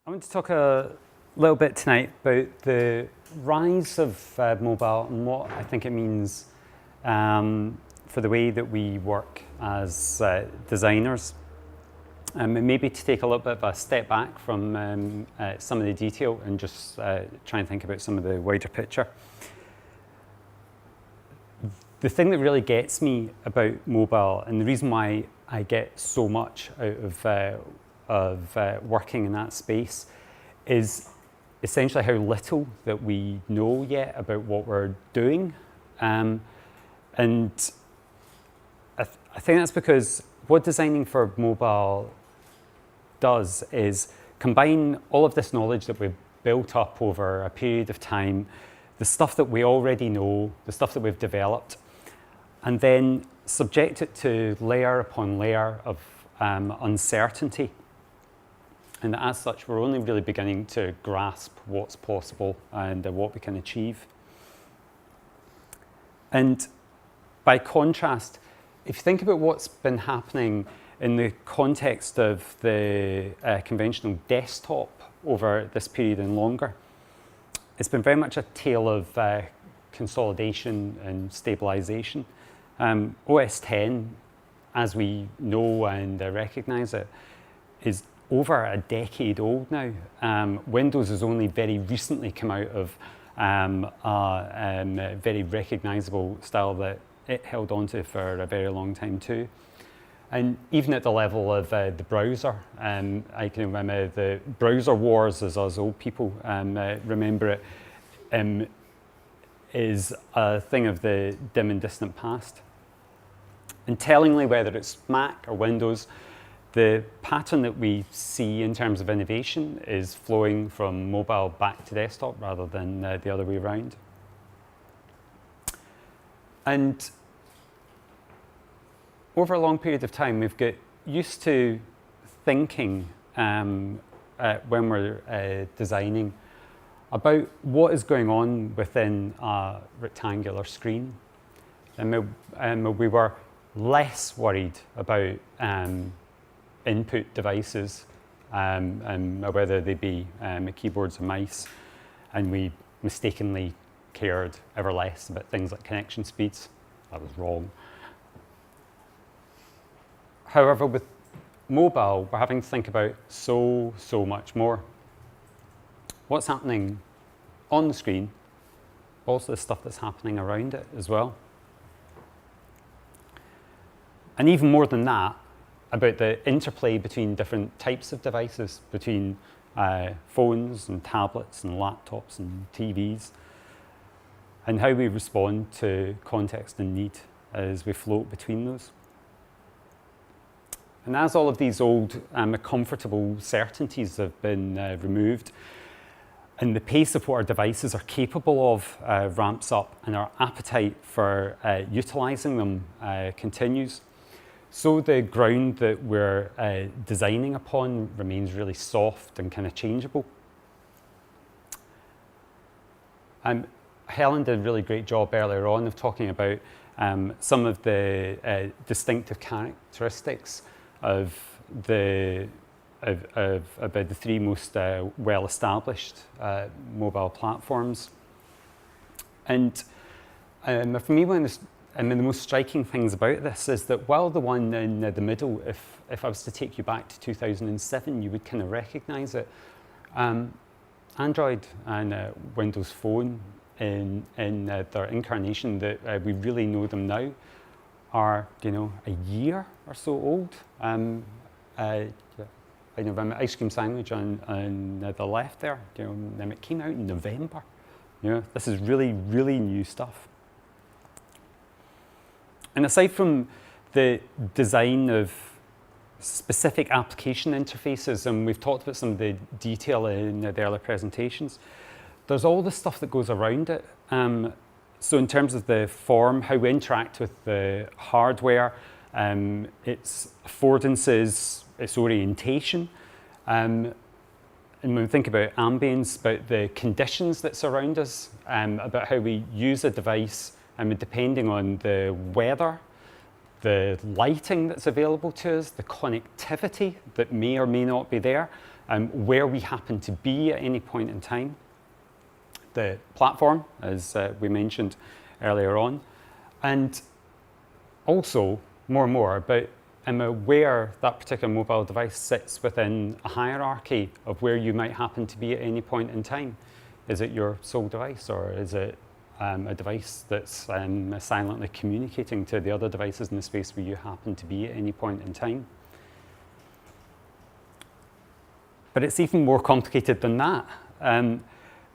I want to talk a little bit tonight about the rise of mobile and what I think it means for the way that we work as designers. And maybe to take a little bit of a step back from some of the detail and just try and think about some of the wider picture. The thing that really gets me about mobile, and the reason why I get so much out of working in that space, is essentially how little that we know yet about what we're doing. And I think that's because what designing for mobile does is combine all of this knowledge that we've built up over a period of time, the stuff that we already know, the stuff that we've developed, and then subject it to layer upon layer of uncertainty. And as such, we're only really beginning to grasp what's possible and what we can achieve. And by contrast, if you think about what's been happening in the context of the conventional desktop over this period and longer, it's been very much a tale of consolidation and stabilization. OS X, as we know and recognize it, is over a decade old now. Windows has only very recently come out of a very recognizable style that it held onto for a very long time too. And even at the level of the browser, I can remember the browser wars, as us old people remember it, is a thing of the dim and distant past. And tellingly, whether it's Mac or Windows, the pattern that we see in terms of innovation is flowing from mobile back to desktop rather than the other way around. And over a long period of time, we've got used to thinking when we're designing about what is going on within a rectangular screen. And we were less worried about input devices, and whether they be keyboards or mice, and we mistakenly cared ever less about things like connection speeds. That was wrong. However, with mobile, we're having to think about so much more. What's happening on the screen, also the stuff that's happening around it as well. And even more than that, about the interplay between different types of devices, between phones and tablets and laptops and TVs, and how we respond to context and need as we float between those. And as all of these old comfortable certainties have been removed, and the pace of what our devices are capable of ramps up, and our appetite for utilizing them continues, so the ground that we're designing upon remains really soft and kind of changeable. Helen did a really great job earlier on of talking about some of the distinctive characteristics of about the three most well-established mobile platforms. And for me, the most striking things about this is that while the one in the middle, if I was to take you back to 2007, you would kind of recognize it. Android and Windows Phone in their incarnation that we really know them now are, a year or so old. I remember ice cream sandwich on the left there. It came out in November. This is really new stuff. And aside from the design of specific application interfaces, and we've talked about some of the detail in the earlier presentations, there's all the stuff that goes around it. So in terms of the form, how we interact with the hardware, its affordances, its orientation, and when we think about ambience, about the conditions that surround us, about how we use a device, depending on the weather, the lighting that's available to us, the connectivity that may or may not be there, where we happen to be at any point in time, the platform, as we mentioned earlier on, and also more and more about where that particular mobile device sits within a hierarchy of where you might happen to be at any point in time. Is it your sole device, or is it a device that's silently communicating to the other devices in the space where you happen to be at any point in time? But it's even more complicated than that,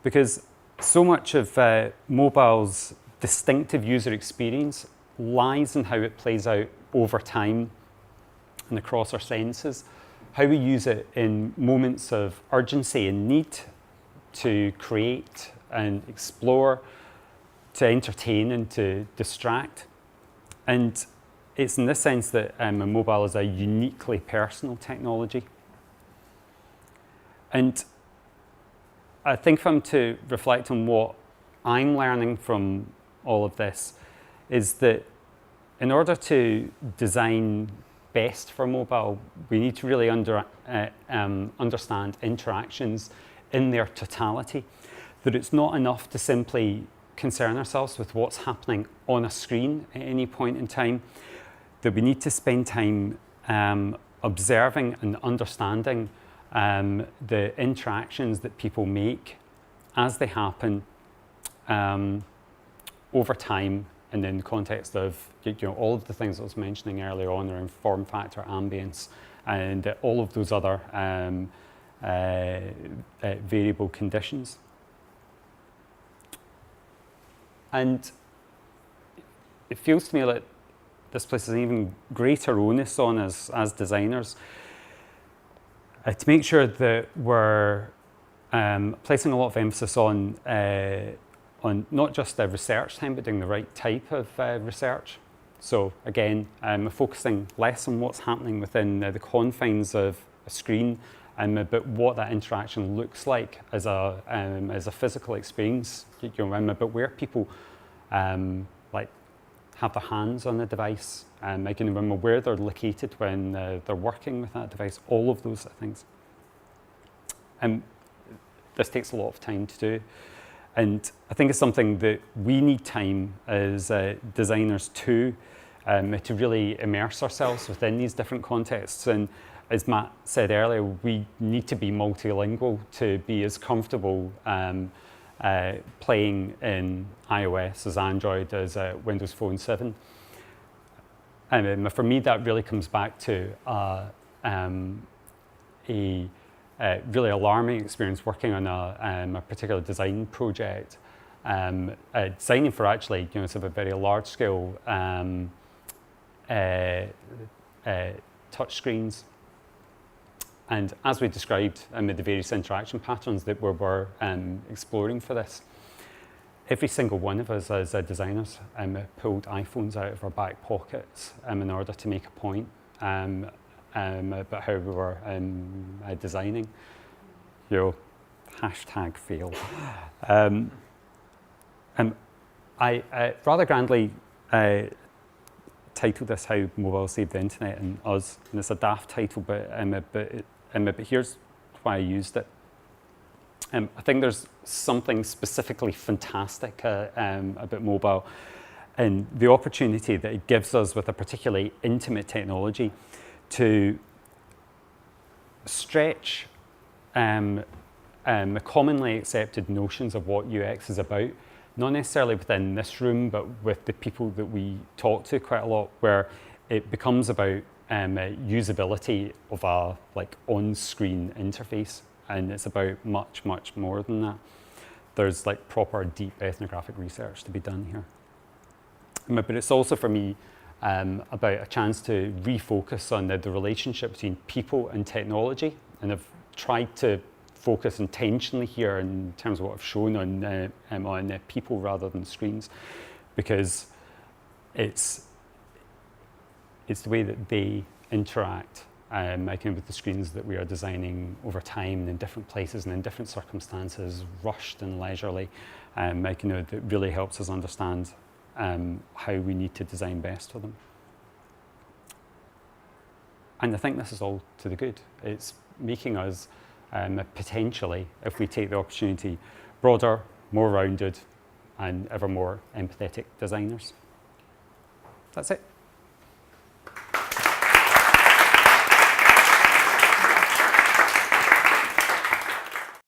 because so much of mobile's distinctive user experience lies in how it plays out over time and across our senses, how we use it in moments of urgency and need to create and explore, to entertain and to distract. And it's in this sense that mobile is a uniquely personal technology. And I think if I'm to reflect on what I'm learning from all of this, is that in order to design best for mobile, we need to really understand interactions in their totality. That it's not enough to simply concern ourselves with what's happening on a screen at any point in time, that we need to spend time observing and understanding the interactions that people make as they happen over time, and in the context of all of the things I was mentioning earlier on around form factor, ambience, and all of those other variable conditions. And it feels to me like this places an even greater onus on us as designers to make sure that we're placing a lot of emphasis on not just the research time, but doing the right type of research. So again, focusing less on what's happening within the confines of a screen, but what that interaction looks like as a physical experience. But where people have their hands on the device, I can remember where they're located when they're working with that device. All of those things. This takes a lot of time to do. And I think it's something that we need time as designers to really immerse ourselves within these different contexts. And as Matt said earlier, we need to be multilingual to be as comfortable playing in iOS as Android as Windows Phone 7. For me, that really comes back to a really alarming experience working on a particular design project, designing for actually sort of a very large scale touch screens. And as we described with the various interaction patterns that we were exploring for this, every single one of us as designers pulled iPhones out of our back pockets in order to make a point about how we were designing. Hashtag fail. I rather grandly titled this "How Mobile Saved the Internet and Us," and it's a daft title, but here's why I used it. I think there's something specifically fantastic about mobile, and the opportunity that it gives us with a particularly intimate technology to stretch commonly accepted notions of what UX is about, not necessarily within this room, but with the people that we talk to quite a lot, where it becomes about usability of a on-screen interface, and it's about much, much more than that. There's proper deep ethnographic research to be done here. But it's also for me about a chance to refocus on the relationship between people and technology, and I've tried to focus intentionally here in terms of what I've shown on people rather than screens, because it's the way that they interact with the screens that we are designing over time and in different places and in different circumstances, rushed and leisurely, that really helps us understand how we need to design best for them. And I think this is all to the good. It's making us potentially, if we take the opportunity, broader, more rounded, and ever more empathetic designers. That's it.